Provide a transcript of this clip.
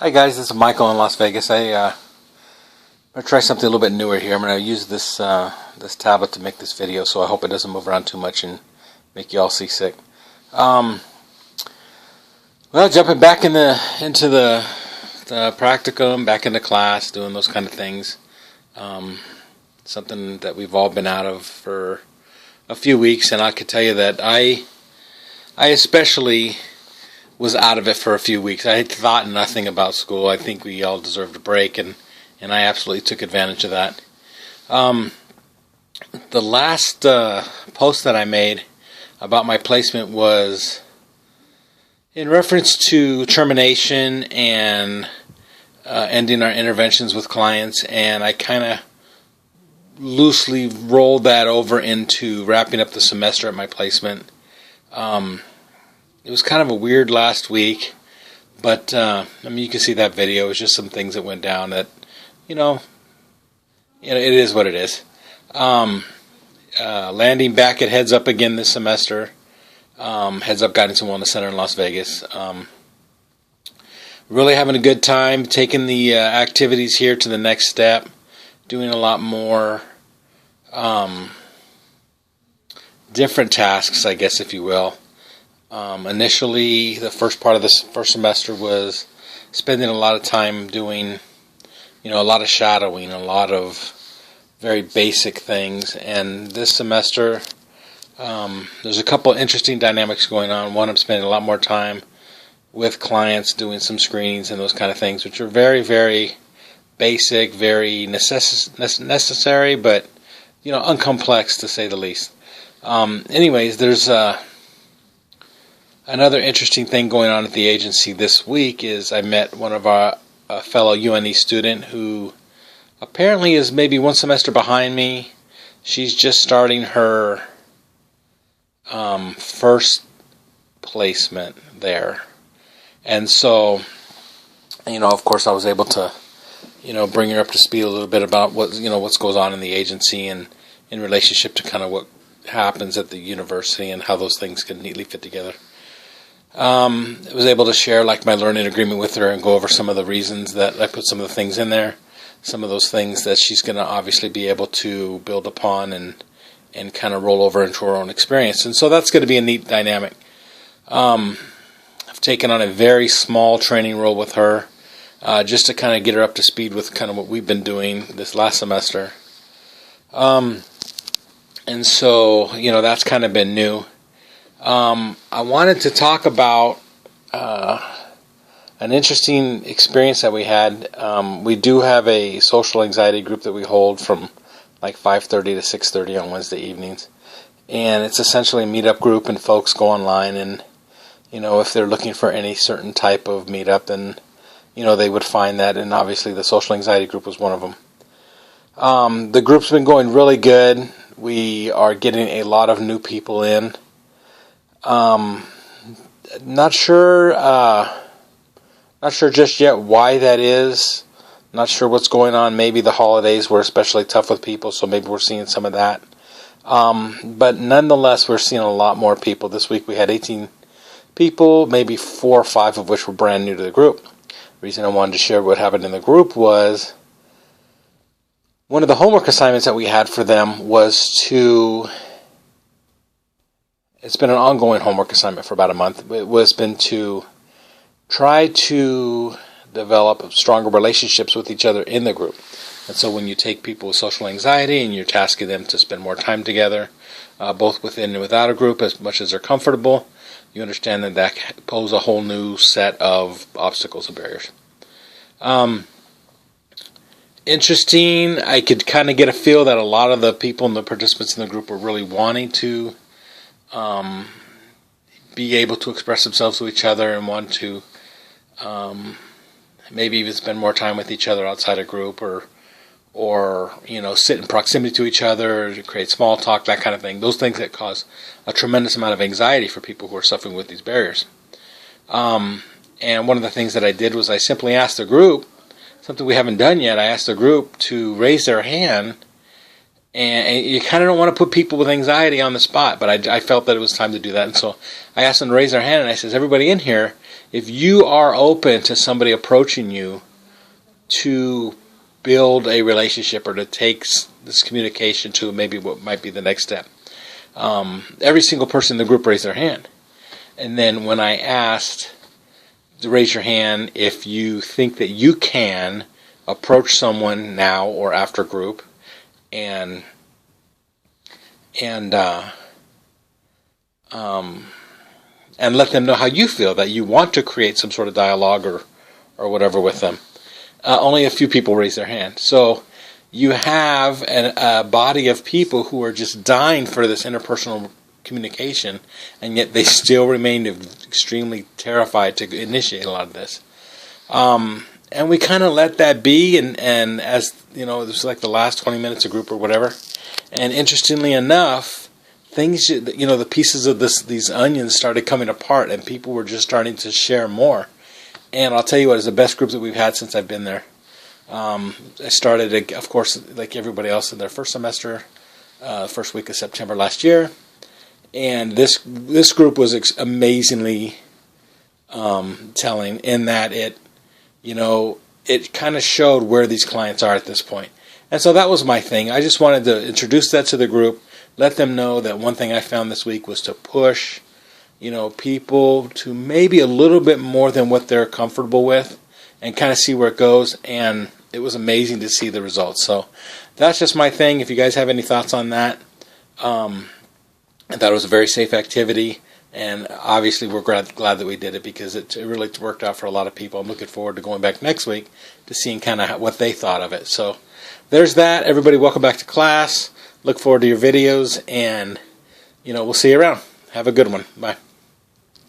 Hi guys, this is Michael in Las Vegas. I'm going to try something a little bit newer here. I'm going to use this tablet to make this video, so I hope it doesn't move around too much and make you all seasick. Well, jumping back into the practicum, back into class, doing those kind of things. Something that we've all been out of for a few weeks, and I could tell you that I especially was out of it for a few weeks. I had thought nothing about school. I think we all deserved a break, and I absolutely took advantage of that. The last post that I made about my placement was in reference to termination and ending our interventions with clients, and I kind of loosely rolled that over into wrapping up the semester at my placement. It was kind of a weird last week, but you can see that video. It was just some things that went down that, it is what it is. Landing back at Heads Up again this semester. Heads Up Guidance and Wellness Center in Las Vegas. Really having a good time, taking the activities here to the next step, doing a lot more different tasks, I guess, if you will. Initially, the first part of this first semester was spending a lot of time doing, a lot of shadowing, a lot of very basic things. And this semester, there's a couple interesting dynamics going on. One, I'm spending a lot more time with clients doing some screenings and those kind of things, which are very, very basic, very necessary, but, uncomplex to say the least. Anyways, there's another interesting thing going on at the agency this week is I met one of our fellow UNE student who apparently is maybe one semester behind me. She's just starting her first placement there. And so, of course I was able to, bring her up to speed a little bit about what's goes on in the agency and in relationship to kind of what happens at the university and how those things can neatly fit together. I was able to share my learning agreement with her and go over some of the reasons that I put some of the things in there, some of those things that she's going to obviously be able to build upon and kind of roll over into her own experience. And so that's going to be a neat dynamic. I've taken on a very small training role with her, just to kind of get her up to speed with kind of what we've been doing this last semester. And so, that's kind of been new. I wanted to talk about an interesting experience that we had. We do have a social anxiety group that we hold from 5:30 to 6:30 on Wednesday evenings. And it's essentially a meetup group, and folks go online and, if they're looking for any certain type of meetup, then, they would find that. And obviously the social anxiety group was one of them. The group's been going really good. We are getting a lot of new people in. Not sure just yet why that is. Not sure what's going on. Maybe the holidays were especially tough with people, so maybe we're seeing some of that. But nonetheless, we're seeing a lot more people. This week we had 18 people, maybe 4 or 5 of which were brand new to the group. The reason I wanted to share what happened in the group was one of the homework assignments that we had for them was to... It's been an ongoing homework assignment for about a month. It was been to try to develop stronger relationships with each other in the group. And so when you take people with social anxiety and you're tasking them to spend more time together, both within and without a group, as much as they're comfortable, you understand that poses a whole new set of obstacles and barriers. Interesting. I could kind of get a feel that a lot of the people and the participants in the group were really wanting to be able to express themselves to each other and want to maybe even spend more time with each other outside a group or sit in proximity to each other, to create small talk, that kind of thing. Those things that cause a tremendous amount of anxiety for people who are suffering with these barriers. And one of the things that I did was I simply asked the group, something we haven't done yet, I asked the group to raise their hand. And you kind of don't want to put people with anxiety on the spot, but I felt that it was time to do that. And so I asked them to raise their hand, and I says, everybody in here, if you are open to somebody approaching you to build a relationship or to take this communication to maybe what might be the next step, every single person in the group raised their hand. And then when I asked to raise your hand if you think that you can approach someone now or after group and let them know how you feel, that you want to create some sort of dialogue or whatever with them. Only a few people raised their hand. So you have a body of people who are just dying for this interpersonal communication, and yet they still remain extremely terrified to initiate a lot of this. And we kind of let that be, and as you know, it was like the last 20 minutes of group or whatever. And interestingly enough, things, you know, the pieces of these onions started coming apart, and people were just starting to share more. And I'll tell you what, it's the best group that we've had since I've been there. I started, of course, like everybody else in their first semester, first week of September last year. And this group was amazingly telling in that it kind of showed where these clients are at this point. And so that was my thing. I just wanted to introduce that to the group, let them know that one thing I found this week was to push, people to maybe a little bit more than what they're comfortable with and kind of see where it goes. And it was amazing to see the results. So that's just my thing. If you guys have any thoughts on that, I thought it was a very safe activity. And obviously we're glad that we did it because it really worked out for a lot of people. I'm looking forward to going back next week to seeing kind of what they thought of it. So there's that. Everybody, welcome back to class. Look forward to your videos, and we'll see you around. Have a good one. Bye.